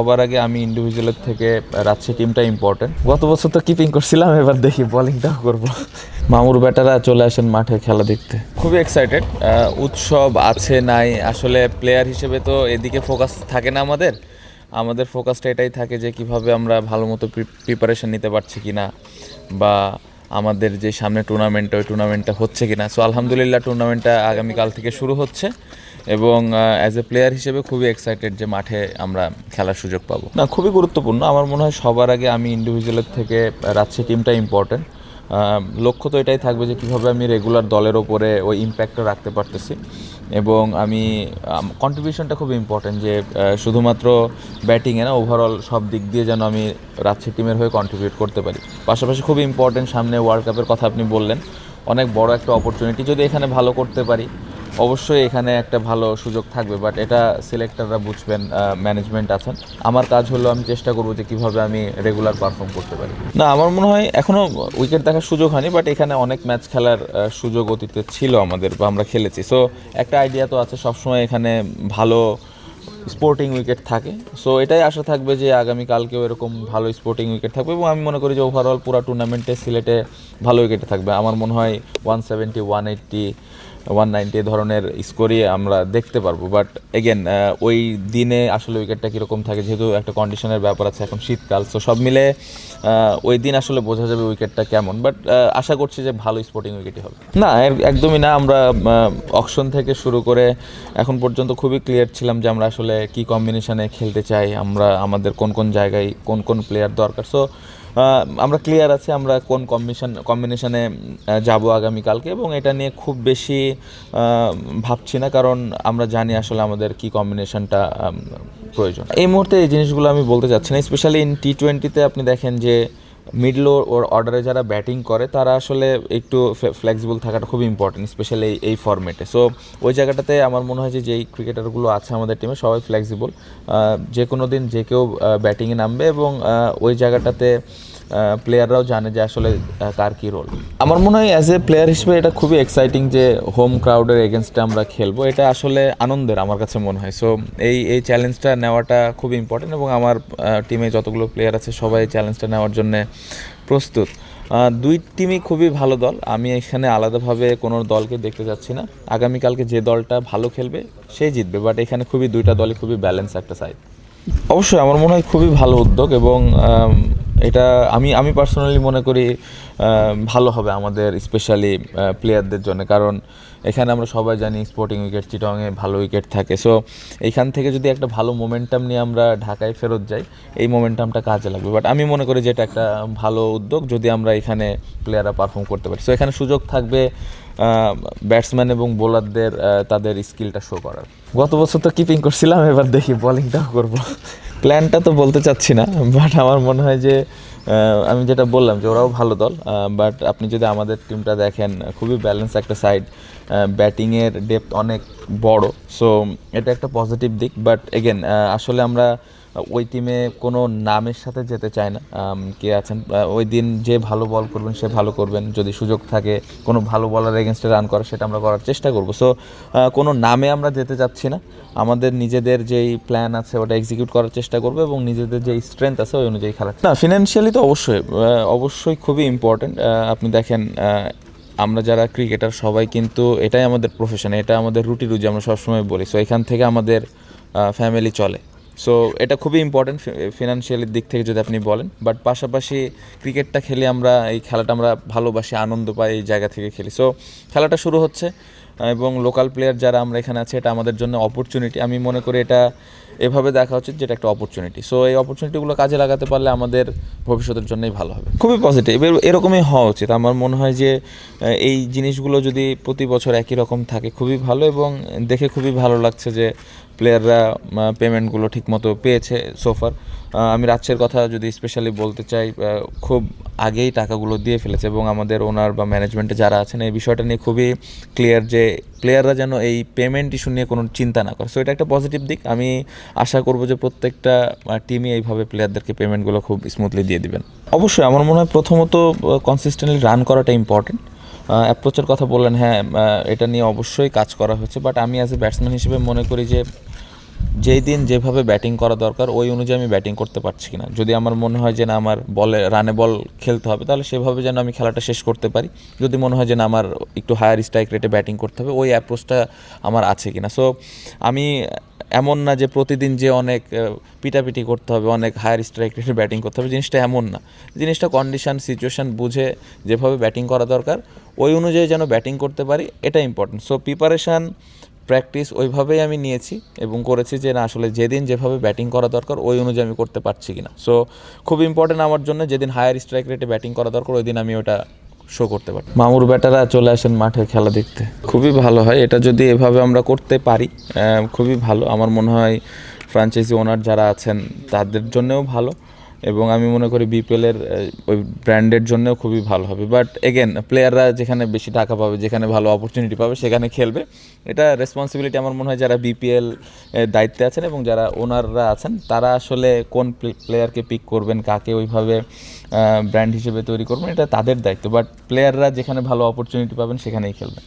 সবার আগে আমি ইন্ডিভিজুয়ালের থেকে রাজশাহী টিমটা ইম্পর্টেন্ট। গত বছর তো কিপিং করছিলাম, এবার দেখি বোলিংটাও করব। মামুর ব্যাটাররা চলে আসেন মাঠে খেলা দেখতে, খুবই এক্সাইটেড। উৎসব আছে নাই, আসলে প্লেয়ার হিসেবে তো এদিকে ফোকাস থাকে না আমাদের। আমাদের ফোকাসটা এটাই থাকে যে কিভাবে আমরা ভালো মতো প্রিপারেশন নিতে পারছি কিনা, বা আমাদের যে সামনে ওই টুর্নামেন্টটা হচ্ছে কিনা। সো আলহামদুলিল্লাহ টুর্নামেন্টটা আগামীকাল থেকে শুরু হচ্ছে এবং অ্যাজ এ প্লেয়ার হিসেবে খুবই এক্সাইটেড যে মাঠে আমরা খেলার সুযোগ পাবো। না, খুবই গুরুত্বপূর্ণ। আমার মনে হয় সবার আগে আমি ইন্ডিভিজুয়ালের থেকে রাজশাহী টিমটা ইম্পর্টেন্ট। লক্ষ্য তো এটাই থাকবে যে কীভাবে আমি রেগুলার দলের ওপরে ওই ইম্প্যাক্টটা রাখতে পারতেছি, এবং আমি কন্ট্রিবিউশনটা খুব ইম্পর্টেন্ট, যে শুধুমাত্র ব্যাটিংয়ে না, ওভারঅল সব দিক দিয়ে যেন আমি রাজশাহী টিমের হয়ে কন্ট্রিবিউট করতে পারি। পাশাপাশি খুবই ইম্পর্টেন্ট, সামনে ওয়ার্ল্ড কাপের কথা আপনি বললেন, অনেক বড় একটা অপরচুনিটি। যদি এখানে ভালো করতে পারি অবশ্যই এখানে একটা ভালো সুযোগ থাকবে, বাট এটা সিলেক্টররা বুঝবেন, ম্যানেজমেন্ট আছেন। আমার কাজ হলো আমি চেষ্টা করবো যে কীভাবে আমি রেগুলার পারফর্ম করতে পারি। না, আমার মনে হয় এখনও উইকেট দেখার সুযোগ হয়নি, বাট এখানে অনেক ম্যাচ খেলার সুযোগ অতীতে ছিল আমাদের, বা আমরা খেলেছি। সো একটা আইডিয়া তো আছে, সবসময় এখানে ভালো স্পোর্টিং উইকেট থাকে। সো এটাই আশা থাকবে যে আগামীকালকেও এরকম ভালো স্পোর্টিং উইকেট থাকবে, এবং আমি মনে করি যে ওভারঅল পুরো টুর্নামেন্টে সিলেটে ভালো উইকেট থাকবে। আমার মনে হয় 170, 180, 190 ধরনের স্কোরই আমরা দেখতে পারবো। বাট এগেন ওই দিনে আসলে উইকেটটা কীরকম থাকে, যেহেতু একটা কন্ডিশনের ব্যাপার আছে, এখন শীতকাল। সো সব মিলে ওই দিন আসলে বোঝা যাবে উইকেটটা কেমন। বাট আশা করছি যে ভালো স্পোর্টিং উইকেটই হবে। না, একদমই না। আমরা অকশন থেকে শুরু করে এখন পর্যন্ত খুবই ক্লিয়ার ছিলাম যে আমরা আসলে কী কম্বিনেশনে খেলতে চাই, আমাদের কোন কোন জায়গায় কোন কোন প্লেয়ার দরকার। সো আমরা ক্লিয়ার আছি আমরা কোন কম্বিনেশনে যাব আগামীকালকে, এবং এটা নিয়ে খুব বেশি ভাবছি না, কারণ আমরা জানি আসলে আমাদের কী কম্বিনেশনটা প্রয়োজন। এই মুহূর্তে এই জিনিসগুলো আমি বলতে চাচ্ছি না। স্পেশালি ইন টি20-তে আপনি দেখেন যে মিডল অর্ডারে যারা ব্যাটিং করে তারা আসলে একটু ফ্লেক্সিবল থাকাটা খুব ইম্পর্টেন্ট, স্পেশালি এই ফরম্যাটে। সো ওই জায়গাটাতে আমার মনে হয় যে যেই ক্রিকেটারগুলো আছে আমাদের টিমে সবাই ফ্লেক্সিবল, যে কোনো দিন যে কেউ ব্যাটিংয়ে নামবে, এবং ওই জায়গাটাতে প্লেয়াররাও জানে যে আসলে কার কী রোল। আমার মনে হয় অ্যাজ এ প্লেয়ার হিসেবে এটা খুবই এক্সাইটিং যে হোম ক্রাউডের এগেনস্টে আমরা খেলবো। এটা আসলে আনন্দের আমার কাছে মনে হয়। সো এই চ্যালেঞ্জটা নেওয়াটা খুব ইম্পর্টেন্ট, এবং আমার টিমে যতগুলো প্লেয়ার আছে সবাই চ্যালেঞ্জটা নেওয়ার জন্যে প্রস্তুত। দুই টিমই খুবই ভালো দল, আমি এখানে আলাদাভাবে কোনো দলকে দেখতে যাচ্ছি না। আগামীকালকে যে দলটা ভালো খেলবে সেই জিতবে, বাট এখানে খুবই দুইটা দলই খুবই ব্যালেন্স একটা সাইড। অবশ্যই আমার মনে হয় খুবই ভালো উদ্যোগ, এবং এটা আমি পার্সোনালি মনে করি ভালো হবে আমাদের স্পেশালি প্লেয়ারদের জন্য, কারণ এখানে আমরা সবাই জানি স্পোর্টিং উইকেট চিটাগংয়ে ভালো উইকেট থাকে। সো এইখান থেকে যদি একটা ভালো মোমেন্টাম নিয়ে আমরা ঢাকায় ফেরত যাই, এই মোমেন্টামটা কাজে লাগবে। বাট আমি মনে করি যে এটা একটা ভালো উদ্যোগ যদি আমরা এখানে প্লেয়াররা পারফর্ম করতে পারি। সো এখানে সুযোগ থাকবে ব্যাটসম্যান এবং বোলারদের তাদের স্কিলটা শো করার। গত বছর তো কিপিং করছিলাম, এবার দেখি বোলিংটাও করব। প্ল্যানটা তো বলতে চাচ্ছি না, বাট আমার মনে হয় যে আমি যেটা বললাম যে ওরাও ভালো দল, বাট আপনি যদি আমাদের টিমটা দেখেন খুবই ব্যালেন্স একটা সাইড, ব্যাটিংয়ের ডেপথ অনেক বড়। সো এটা একটা পজিটিভ দিক। বাট এগেন আসলে আমরা ওই টিমে কোনো নামের সাথে যেতে চাই না। কে আছেন ওই দিন যে ভালো বল করবেন সে ভালো করবেন, যদি সুযোগ থাকে কোনো ভালো বলার এগেনস্টে রান করা সেটা আমরা করার চেষ্টা করব। সো কোনো নামে আমরা যেতে চাচ্ছি না, আমাদের নিজেদের যেই প্ল্যান আছে ওটা এক্সিকিউট করার চেষ্টা করবো, এবং নিজেদের যেই স্ট্রেংথ আছে ওই অনুযায়ী খেলা। না, ফিনান্সিয়ালি তো অবশ্যই খুবই ইম্পর্টেন্ট। আপনি দেখেন আমরা যারা ক্রিকেটার সবাই কিন্তু এটাই আমাদের প্রফেশন, এটা আমাদের রুজি আমরা সবসময় বলি। সো এখান থেকে আমাদের ফ্যামিলি চলে। সো এটা খুবই ইম্পর্টেন্ট ফিনান্সিয়ালের দিক থেকে যদি আপনি বলেন। বাট পাশাপাশি ক্রিকেটটা খেলে আমরা এই খেলাটা আমরা ভালোবাসি, আনন্দ পাই, এই জায়গা থেকে খেলি। সো খেলাটা শুরু হচ্ছে, এবং লোকাল প্লেয়ার যারা আমরা এখানে আছি এটা আমাদের জন্য অপরচুনিটি। আমি মনে করি এটা এভাবে দেখা উচিত যেটা একটা অপরচুনিটি। সো এই অপরচুনিটিগুলো কাজে লাগাতে পারলে আমাদের ভবিষ্যতের জন্যই ভালো হবে। খুবই পজিটিভ, এরকমই হওয়া উচিত। আমার মনে হয় যে এই জিনিসগুলো যদি প্রতি বছর একই রকম থাকে খুবই ভালো, এবং দেখে খুবই ভালো লাগছে যে প্লেয়াররা পেমেন্টগুলো ঠিকমতো পেয়েছে সোফার। আমি রাজশাহীর কথা যদি স্পেশালি বলতে চাই, খুব আগেই টাকাগুলো দিয়ে ফেলেছে, এবং আমাদের ওনার বা ম্যানেজমেন্টে যারা আছেন এই বিষয়টা নিয়ে খুবই ক্লিয়ার যে প্লেয়াররা যেন এই পেমেন্ট ইস্যু নিয়ে কোনো চিন্তা না করে। সো এটা একটা পজিটিভ দিক। আমি আশা করব যে প্রত্যেকটা টিমই এইভাবে প্লেয়ারদেরকে পেমেন্টগুলো খুব স্মুথলি দিয়ে দিবেন। অবশ্যই আমার মনে হয় প্রথমত কনসিস্টেন্টলি রান করাটা ইম্পর্টেন্ট। অ্যাপ্রোচের কথা বললেন, হ্যাঁ এটা নিয়ে অবশ্যই কাজ করা হচ্ছে। বাট আমি অ্যাজ এ ব্যাটসম্যান হিসেবে মনে করি যে যেই দিন যেভাবে ব্যাটিং করা দরকার ওই অনুযায়ী আমি ব্যাটিং করতে পারছি কিনা। যদি আমার মনে হয় যে না আমার রানে বল খেলতে হবে, তাহলে সেভাবে যেন আমি খেলাটা শেষ করতে পারি। যদি মনে হয় যে না আমার একটু হায়ার স্ট্রাইক রেটে ব্যাটিং করতে হবে, ওই অ্যাপ্রোচটা আমার আছে কিনা। সো আমি এমন না যে প্রতিদিন যে অনেক পিটাপিটি করতে হবে, অনেক হায়ার স্ট্রাইক রেটে ব্যাটিং করতে হবে, জিনিসটা এমন না। জিনিসটা কন্ডিশন সিচুয়েশান বুঝে যেভাবে ব্যাটিং করা দরকার ওই অনুযায়ী যেন ব্যাটিং করতে পারি, এটা ইম্পর্টেন্ট। সো প্রিপারেশান প্র্যাকটিস ওইভাবেই আমি নিয়েছি এবং করেছি যে না আসলে যেদিন যেভাবে ব্যাটিং করা দরকার ওই অনুযায়ী আমি করতে পারছি কিনা। সো খুব ইম্পর্টেন্ট আমার জন্য, যেদিন হায়ার স্ট্রাইক রেটে ব্যাটিং করা দরকার ওই দিন আমি ওটা শো করতে পারি। মামুর ব্যাটাররা চলে আসেন মাঠে খেলা দেখতে, খুবই ভালো হয়। এটা যদি এভাবে আমরা করতে পারি খুবই ভালো। আমার মনে হয় ফ্র্যাঞ্চাইজি ওনার যারা আছেন তাদের জন্যও ভালো, এবং আমি মনে করি বিপিএলের ওই ব্র্যান্ডের জন্যও খুবই ভালো হবে। বাট এগেন প্লেয়াররা যেখানে বেশি টাকা পাবে, যেখানে ভালো অপরচুনিটি পাবে সেখানে খেলবে। এটা রেসপন্সিবিলিটি আমার মনে হয় যারা বিপিএল দায়িত্বে আছেন এবং যারা ওনাররা আছেন তারা আসলে কোন প্লেয়ারকে পিক করবেন, কাকে ওইভাবে ব্র্যান্ড হিসেবে তৈরি করবেন, এটা তাদের দায়িত্ব। বাট প্লেয়াররা যেখানে ভালো অপরচুনিটি পাবেন সেখানেই খেলবেন।